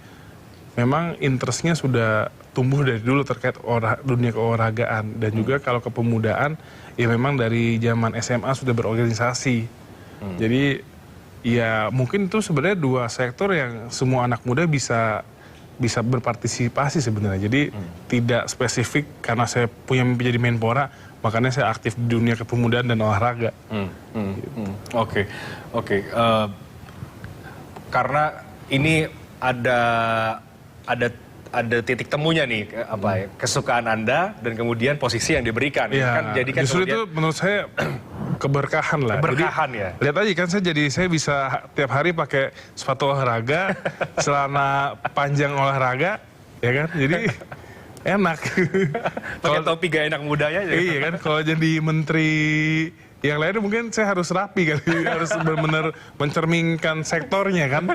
Speaker 3: memang interestnya sudah tumbuh dari dulu terkait dunia keolahragaan. Dan juga kalau kepemudaan, ya memang dari zaman SMA sudah berorganisasi. Jadi ya mungkin itu sebenarnya dua sektor yang semua anak muda bisa berpartisipasi sebenarnya. Jadi tidak spesifik karena saya punya mimpi jadi Menpora, makanya saya aktif di dunia kepemudaan dan olahraga.
Speaker 1: Oke. Karena ini ada titik temunya nih, kesukaan Anda dan kemudian posisi yang diberikan.
Speaker 3: Ya, kan, justru kemudian, itu menurut saya keberkahan lah.
Speaker 1: Keberkahan ya.
Speaker 3: Lihat aja kan saya bisa tiap hari pakai sepatu olahraga, celana panjang olahraga, ya kan? Jadi enak.
Speaker 1: Pakai topi gak enak mudanya.
Speaker 3: Iya kan, kalau jadi menteri yang lain mungkin saya harus rapi kali, harus benar-benar mencerminkan sektornya kan.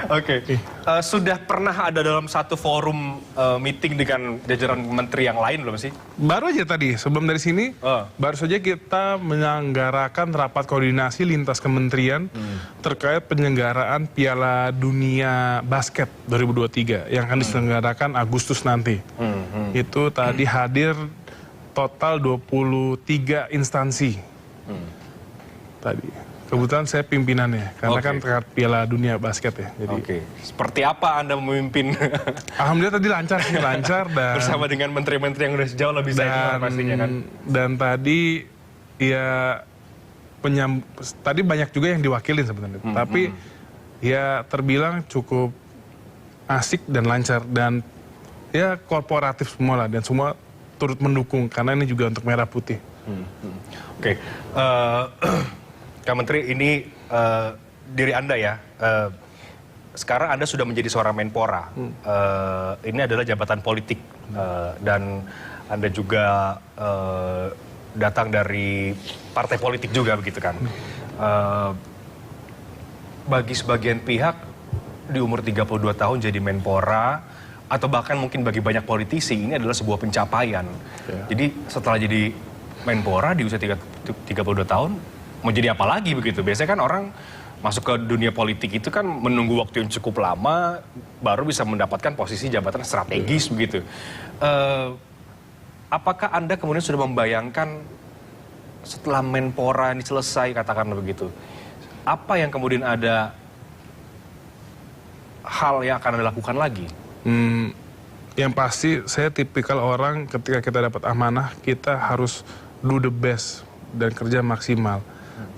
Speaker 1: Oke. Sudah pernah ada dalam satu forum meeting dengan jajaran menteri yang lain belum sih?
Speaker 3: Baru aja tadi, sebelum dari sini, baru saja kita menyelenggarakan rapat koordinasi lintas kementerian terkait penyelenggaraan Piala Dunia Basket 2023 yang akan diselenggarakan Agustus nanti. Itu tadi hadir total 23 instansi tadi. Kebetulan saya pimpinannya, karena kan terkait Piala Dunia Basket ya.
Speaker 1: Jadi, seperti apa Anda memimpin?
Speaker 3: Alhamdulillah tadi lancar dan
Speaker 1: bersama dengan menteri-menteri yang udah jauh lebih senior pastinya kan.
Speaker 3: Dan tadi ya tadi banyak juga yang diwakilin sebenarnya. Tapi ya terbilang cukup asik dan lancar dan ya korporatif semua lah, dan semua turut mendukung karena ini juga untuk Merah Putih.
Speaker 1: Oke. Kak Menteri, ini diri Anda ya, sekarang Anda sudah menjadi seorang Menpora. Ini adalah jabatan politik dan Anda juga datang dari partai politik juga begitu kan. Bagi sebagian pihak di umur 32 tahun jadi Menpora, atau bahkan mungkin bagi banyak politisi ini adalah sebuah pencapaian. Jadi setelah jadi Menpora di usia 32 tahun, mau jadi apa lagi begitu? Biasanya kan orang masuk ke dunia politik itu kan menunggu waktu yang cukup lama baru bisa mendapatkan posisi jabatan strategis begitu. Apakah Anda kemudian sudah membayangkan setelah Menpora ini selesai, katakanlah begitu, apa yang kemudian Anda hal yang akan Anda lakukan lagi?
Speaker 3: Yang pasti saya tipikal orang ketika kita dapat amanah, kita harus do the best dan kerja maksimal.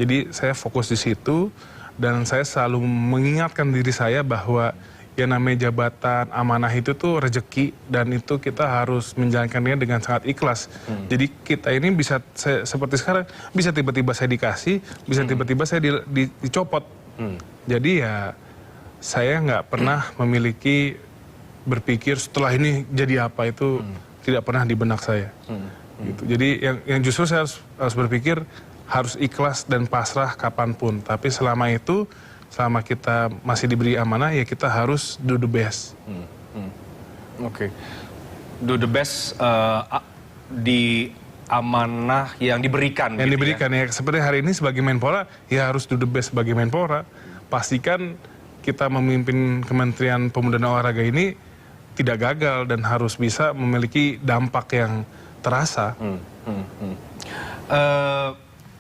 Speaker 3: Jadi saya fokus di situ dan saya selalu mengingatkan diri saya bahwa yang namanya jabatan amanah itu tuh rezeki dan itu kita harus menjalankannya dengan sangat ikhlas. Jadi kita ini bisa seperti sekarang bisa tiba-tiba saya dikasih, bisa tiba-tiba saya dicopot. Jadi ya saya nggak pernah memiliki berpikir setelah ini jadi apa, itu tidak pernah di benak saya. Gitu. Jadi yang justru saya harus berpikir harus ikhlas dan pasrah kapanpun. Tapi selama itu, selama kita masih diberi amanah, ya kita harus do the best.
Speaker 1: Oke. Do the best di amanah yang diberikan.
Speaker 3: Yang
Speaker 1: gitu
Speaker 3: diberikan ya. Seperti hari ini sebagai Menpora, ya harus do the best sebagai Menpora. Pastikan kita memimpin Kementerian Pemuda dan Olahraga ini tidak gagal dan harus bisa memiliki dampak yang terasa.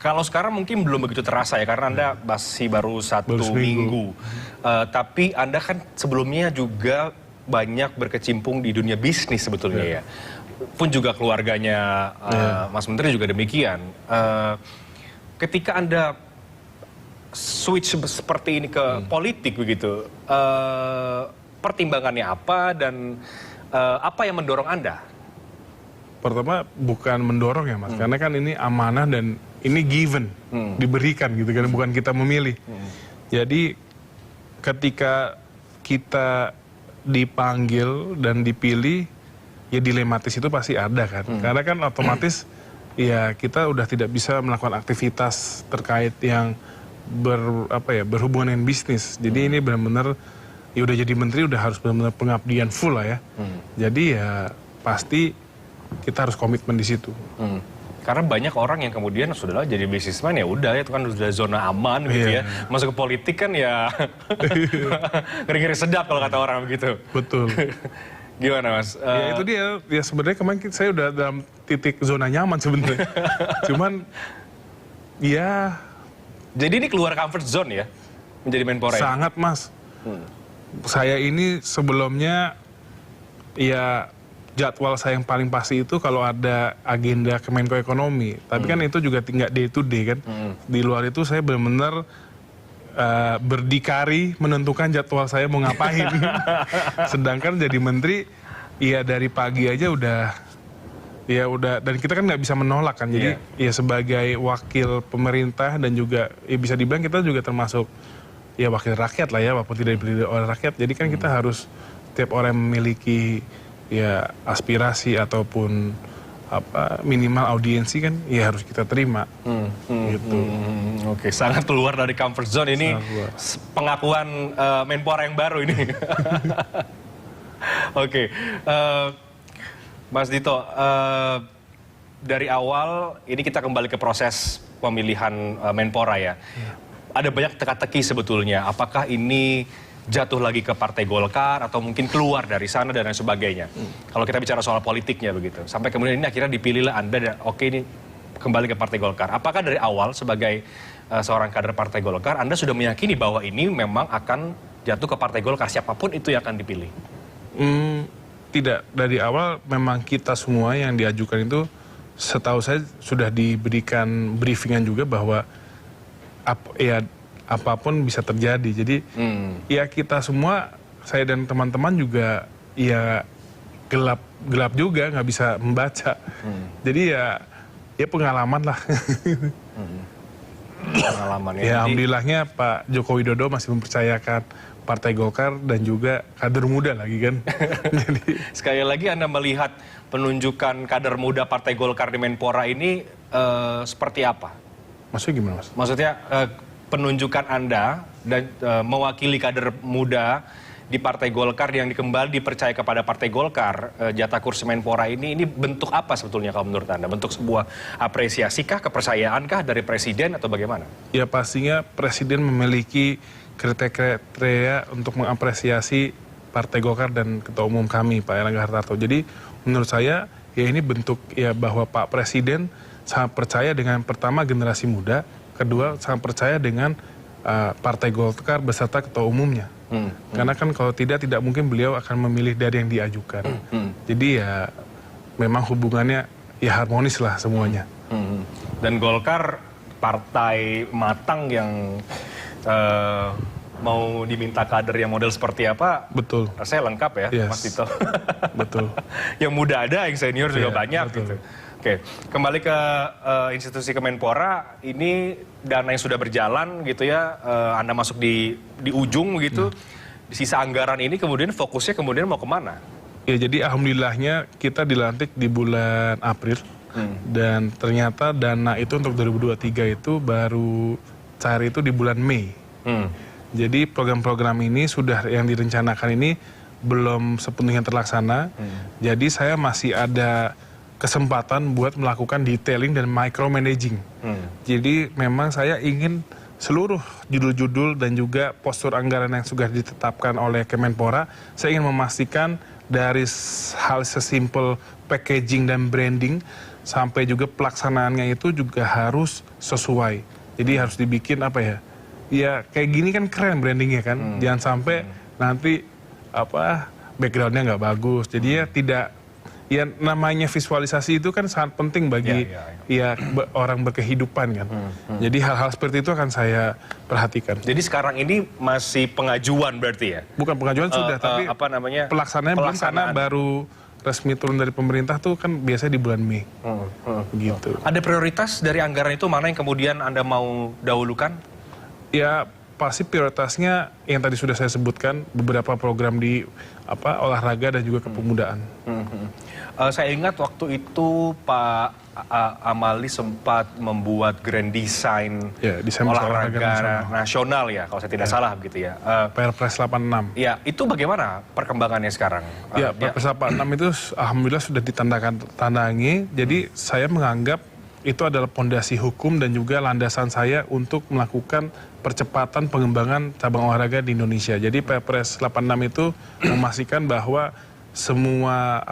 Speaker 1: Kalau sekarang mungkin belum begitu terasa ya, karena Anda masih baru satu minggu. Tapi Anda kan sebelumnya juga banyak berkecimpung di dunia bisnis sebetulnya ya. Pun juga keluarganya Mas Menteri juga demikian. Ketika Anda switch seperti ini ke politik begitu, pertimbangannya apa dan apa yang mendorong Anda?
Speaker 3: Pertama bukan mendorong ya Mas, karena kan ini amanah dan ini given, diberikan gitu kan, bukan kita memilih. Jadi ketika kita dipanggil dan dipilih, ya dilematis itu pasti ada kan. Karena kan otomatis ya kita udah tidak bisa melakukan aktivitas terkait yang berhubungan dengan bisnis. Jadi ini benar-benar ya udah jadi menteri udah harus benar-benar pengabdian full lah ya. Jadi ya pasti kita harus komitmen di situ.
Speaker 1: Karena banyak orang yang kemudian sudahlah jadi bisnismen ya udah itu kan sudah zona aman gitu ya. Masuk ke politik kan ya ngeri-ngeri sedap kalau kata orang begitu.
Speaker 3: Betul.
Speaker 1: Gimana Mas?
Speaker 3: Ya itu dia. Ya sebenarnya kemarin saya udah dalam titik zona nyaman sebenarnya. Cuman ya.
Speaker 1: Jadi ini keluar comfort zone ya menjadi Menpora.
Speaker 3: Sangat Mas. Saya ini sebelumnya ya jadwal saya yang paling pasti itu kalau ada agenda Kemenko Ekonomi. Tapi kan itu juga tinggal day to day kan. Di luar itu saya benar-benar berdikari menentukan jadwal saya mau ngapain. Sedangkan jadi menteri, ya dari pagi aja udah dan kita kan nggak bisa menolak kan. Jadi ya sebagai wakil pemerintah dan juga ya bisa dibilang kita juga termasuk ya wakil rakyat lah ya, walaupun tidak dipilih oleh rakyat. Jadi kan kita harus setiap orang memiliki ya aspirasi ataupun minimal audiensi kan ya harus kita terima. Gitu.
Speaker 1: Oke, sangat keluar dari comfort zone ini. Pengakuan Menpora yang baru ini. Oke, Mas Dito, dari awal ini kita kembali ke proses pemilihan Menpora ya. Ada banyak teka-teki sebetulnya. Apakah ini jatuh lagi ke Partai Golkar atau mungkin keluar dari sana dan lain sebagainya. Kalau kita bicara soal politiknya begitu. Sampai kemudian ini akhirnya dipilihlah Anda dan oke ini kembali ke Partai Golkar. Apakah dari awal sebagai seorang kader Partai Golkar Anda sudah meyakini bahwa ini memang akan jatuh ke Partai Golkar siapapun itu yang akan dipilih?
Speaker 3: Tidak, dari awal memang kita semua yang diajukan itu setahu saya sudah diberikan briefingan juga bahwa apapun bisa terjadi. Jadi ya kita semua, saya dan teman-teman juga ya gelap juga, nggak bisa membaca. Jadi ya pengalaman lah.
Speaker 1: Pengalaman ya.
Speaker 3: Ya alhamdulillahnya Pak Joko Widodo masih mempercayakan Partai Golkar dan juga kader muda lagi kan. Jadi,
Speaker 1: sekali lagi Anda melihat penunjukan kader muda Partai Golkar di Menpora ini seperti apa?
Speaker 3: maksudnya gimana Mas?
Speaker 1: Maksudnya penunjukan Anda dan mewakili kader muda di Partai Golkar yang kembali dipercaya kepada Partai Golkar, jatah kursi Menpora ini bentuk apa sebetulnya kalau menurut Anda? Bentuk sebuah apresiasikah, kepercayaankah dari Presiden atau bagaimana?
Speaker 3: Ya pastinya Presiden memiliki kriteria untuk mengapresiasi Partai Golkar dan Ketua Umum kami, Pak Erlangga Hartarto. Jadi menurut saya ya ini bentuk ya bahwa Pak Presiden sangat percaya dengan pertama generasi muda, kedua sangat percaya dengan Partai Golkar beserta Ketua Umumnya. Karena kan kalau tidak mungkin beliau akan memilih dari yang diajukan. Jadi ya memang hubungannya ya harmonis lah semuanya.
Speaker 1: Dan Golkar partai matang yang mau diminta kader yang model seperti apa?
Speaker 3: Betul.
Speaker 1: Rasanya lengkap ya,
Speaker 3: Yes.
Speaker 1: Mas Tito.
Speaker 3: Betul.
Speaker 1: Yang muda ada, yang senior juga
Speaker 3: Iya,
Speaker 1: banyak
Speaker 3: betul.
Speaker 1: gitu. Oke, kembali ke institusi Kemenpora, ini dana yang sudah berjalan gitu ya, Anda masuk di ujung gitu, sisa anggaran ini kemudian fokusnya kemudian mau kemana?
Speaker 3: Ya jadi alhamdulillahnya kita dilantik di bulan April dan ternyata dana itu untuk 2023 itu baru cair itu di bulan Mei. Jadi program-program ini sudah yang direncanakan ini belum sepenuhnya terlaksana. Jadi saya masih ada kesempatan buat melakukan detailing dan micromanaging. Jadi memang saya ingin seluruh judul-judul dan juga postur anggaran yang sudah ditetapkan oleh Kemenpora, saya ingin memastikan dari hal sesimpel packaging dan branding sampai juga pelaksanaannya itu juga harus sesuai. Jadi harus dibikin apa ya? Ya kayak gini kan keren brandingnya kan. Jangan sampai nanti apa backgroundnya nggak bagus. Jadi ya tidak, ya namanya visualisasi itu kan sangat penting bagi orang berkehidupan kan. Jadi hal-hal seperti itu akan saya perhatikan.
Speaker 1: Jadi sekarang ini masih pengajuan berarti ya?
Speaker 3: Bukan pengajuan sudah, tapi
Speaker 1: apa namanya?
Speaker 3: pelaksanaannya belum karena baru resmi turun dari pemerintah tuh kan biasanya di bulan Mei. Gitu.
Speaker 1: Ada prioritas dari anggaran itu mana yang kemudian Anda mau dahulukan?
Speaker 3: Ya pasti prioritasnya yang tadi sudah saya sebutkan, beberapa program di olahraga dan juga kepemudaan.
Speaker 1: Saya ingat waktu itu Pak Amali sempat membuat grand design
Speaker 3: desain
Speaker 1: olahraga nasional ya, kalau saya tidak salah begitu ya.
Speaker 3: Perpres 86.
Speaker 1: Ya, itu bagaimana perkembangannya sekarang?
Speaker 3: Ya, Perpres 86 itu alhamdulillah sudah ditandangi. Jadi saya menganggap itu adalah pondasi hukum dan juga landasan saya untuk melakukan percepatan pengembangan cabang olahraga di Indonesia. Jadi Perpres 86 itu memastikan bahwa semua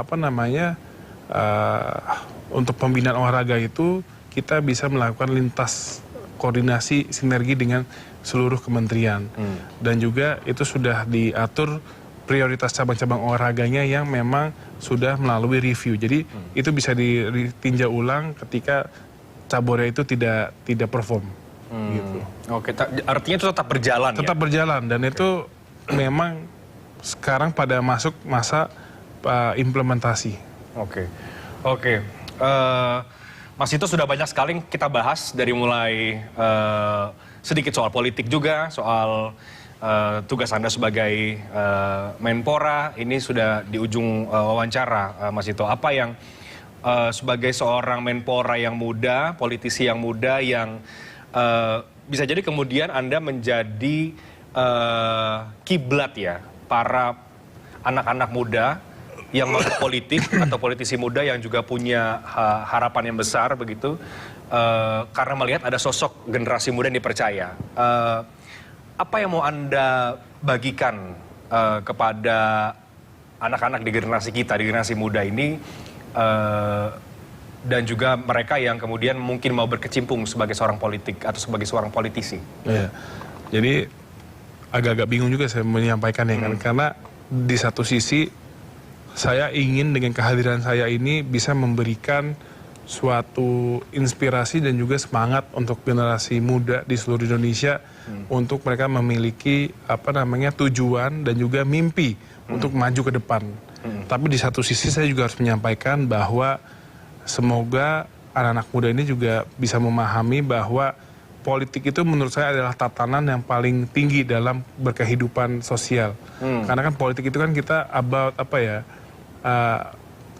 Speaker 3: untuk pembinaan olahraga itu kita bisa melakukan lintas koordinasi sinergi dengan seluruh kementerian. Dan juga itu sudah diatur prioritas cabang-cabang olahraganya yang memang sudah melalui review. Jadi itu bisa ditinjau ulang ketika cabornya itu tidak perform. Gitu.
Speaker 1: Oke, artinya itu tetap berjalan
Speaker 3: tetap berjalan dan itu memang sekarang pada masuk masa implementasi.
Speaker 1: Oke. Mas Tito, sudah banyak sekali kita bahas dari mulai sedikit soal politik juga, soal tugas Anda sebagai Menpora. Ini sudah di ujung wawancara, Mas Tito. Apa yang sebagai seorang Menpora yang muda, politisi yang muda yang bisa jadi kemudian Anda menjadi kiblat ya para anak-anak muda yang masuk politik atau politisi muda yang juga punya harapan yang besar begitu karena melihat ada sosok generasi muda yang dipercaya. Apa yang mau Anda bagikan kepada anak-anak di generasi kita, di generasi muda ini dan juga mereka yang kemudian mungkin mau berkecimpung sebagai seorang politik atau sebagai seorang politisi?
Speaker 3: Ya, jadi agak-agak bingung juga saya menyampaikannya kan, karena di satu sisi saya ingin dengan kehadiran saya ini bisa memberikan suatu inspirasi dan juga semangat untuk generasi muda di seluruh Indonesia untuk mereka memiliki tujuan dan juga mimpi untuk maju ke depan. Tapi di satu sisi saya juga harus menyampaikan bahwa semoga anak-anak muda ini juga bisa memahami bahwa politik itu menurut saya adalah tatanan yang paling tinggi dalam berkehidupan sosial. Karena kan politik itu kan kita about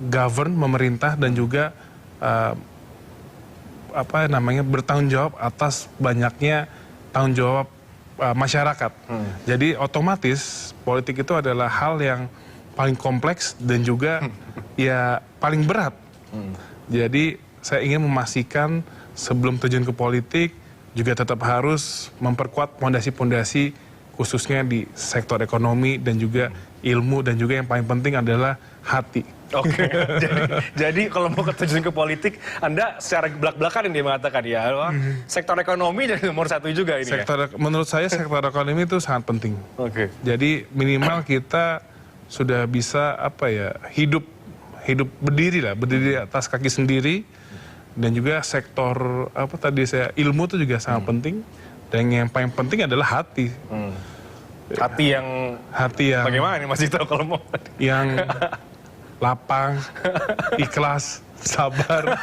Speaker 3: govern, memerintah dan juga bertanggung jawab atas banyaknya tanggung jawab masyarakat. Jadi otomatis politik itu adalah hal yang paling kompleks dan juga ya paling berat. Jadi saya ingin memastikan sebelum terjun ke politik juga tetap harus memperkuat pondasi-pondasi khususnya di sektor ekonomi dan juga ilmu dan juga yang paling penting adalah hati.
Speaker 1: Oke, jadi kalau mau terjun ke politik, Anda secara belak-belakan ini mengatakan ya, sektor ekonomi jadi nomor satu juga ini ya?
Speaker 3: Menurut saya sektor ekonomi itu sangat penting.
Speaker 1: Oke.
Speaker 3: Jadi minimal kita sudah bisa hidup berdiri atas kaki sendiri, dan juga sektor ilmu itu juga sangat penting, dan yang paling penting adalah hati.
Speaker 1: Hati yang bagaimana nih Mas Dito kalau mau?
Speaker 3: Yang lapang, ikhlas, sabar.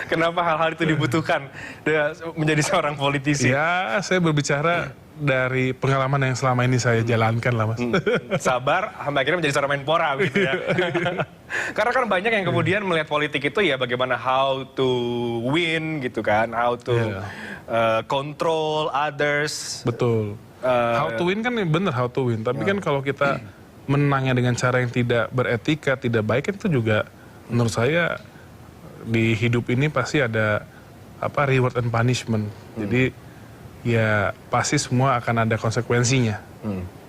Speaker 1: Kenapa hal-hal itu dibutuhkan menjadi seorang politisi?
Speaker 3: Ya, saya berbicara dari pengalaman yang selama ini saya jalankan lah, Mas.
Speaker 1: Sabar, sampai akhirnya menjadi seorang Menpora gitu ya. Karena kan banyak yang kemudian melihat politik itu ya bagaimana how to win gitu kan, how to control others.
Speaker 3: Betul. How to win kan bener how to win, tapi kan kalau kita menangnya dengan cara yang tidak beretika, tidak baik, kan itu juga menurut saya di hidup ini pasti ada reward and punishment. Jadi ya pasti semua akan ada konsekuensinya.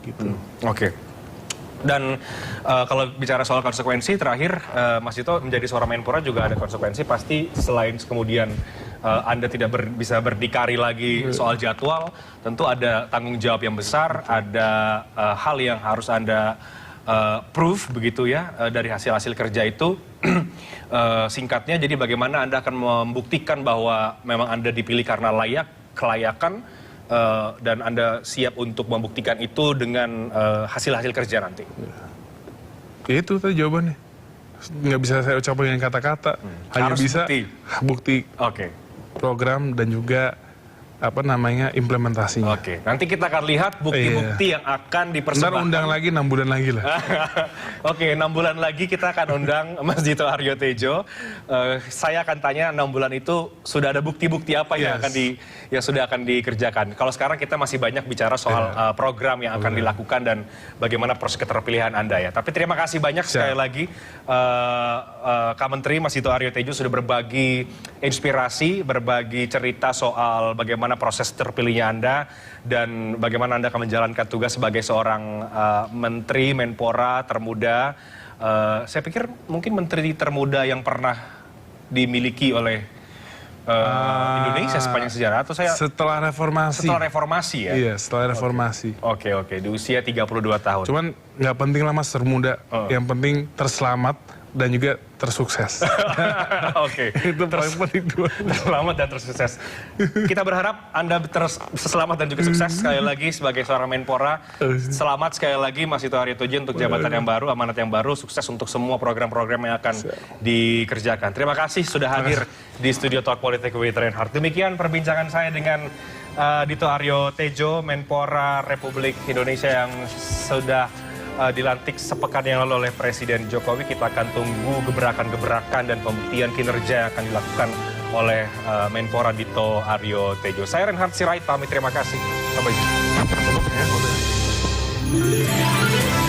Speaker 3: Gitu.
Speaker 1: Oke. Dan kalau bicara soal konsekuensi, terakhir Mas Dito menjadi seorang Menpora juga ada konsekuensi. Pasti selain kemudian Anda tidak bisa berdikari lagi soal jadwal, tentu ada tanggung jawab yang besar, ada hal yang harus Anda proof begitu ya dari hasil-hasil kerja itu. Singkatnya, jadi bagaimana Anda akan membuktikan bahwa memang Anda dipilih karena kelayakan, dan Anda siap untuk membuktikan itu dengan hasil-hasil kerja nanti?
Speaker 3: Ya itu tadi jawabannya. Nggak bisa saya ucapkan dengan kata-kata. Hanya
Speaker 1: Harus
Speaker 3: bisa bukti.
Speaker 1: Oke.
Speaker 3: Program dan juga implementasinya.
Speaker 1: Oke, nanti kita akan lihat bukti-bukti yang akan dipersembahkan.
Speaker 3: Ntar undang lagi 6 bulan lagi lah.
Speaker 1: Oke, 6 bulan lagi kita akan undang Mas Dito Aryo Tejo. Saya akan tanya 6 bulan itu sudah ada bukti-bukti apa yang sudah akan dikerjakan. Kalau sekarang kita masih banyak bicara soal program yang akan dilakukan dan bagaimana proses keterpilihan Anda ya. Tapi terima kasih banyak sekali lagi Kak Menteri Mas Dito Aryo Tejo sudah berbagi inspirasi, berbagi cerita soal bagaimana proses terpilihnya Anda dan bagaimana Anda akan menjalankan tugas sebagai seorang menteri Menpora termuda. Saya pikir mungkin menteri termuda yang pernah dimiliki oleh Indonesia sepanjang sejarah, atau saya
Speaker 3: setelah reformasi.
Speaker 1: Setelah reformasi ya? Iya,
Speaker 3: setelah reformasi.
Speaker 1: Oke, di usia 32 tahun.
Speaker 3: Cuman nggak penting lah Mas termuda, yang penting terselamat dan juga tersukses.
Speaker 1: Oke.
Speaker 3: Itu paling penting dua.
Speaker 1: Terselamat dan tersukses. Kita berharap Anda selamat dan juga sukses sekali lagi sebagai seorang Menpora. Selamat sekali lagi Mas Dito Aryo Tejo untuk jabatan yang baru, amanat yang baru. Sukses untuk semua program-program yang akan dikerjakan. Terima kasih sudah hadir di Studio Talk Politik with Reinhardt. Demikian perbincangan saya dengan Dito Aryo Tejo, Menpora Republik Indonesia yang sudah dilantik sepekan yang lalu oleh Presiden Jokowi. Kita akan tunggu gebrakan-gebrakan dan pembuktian kinerja yang akan dilakukan oleh Menpora Dito Aryo Tejo. Saya Reinhardt Sirait, pamit, terima kasih. Sampai jumpa.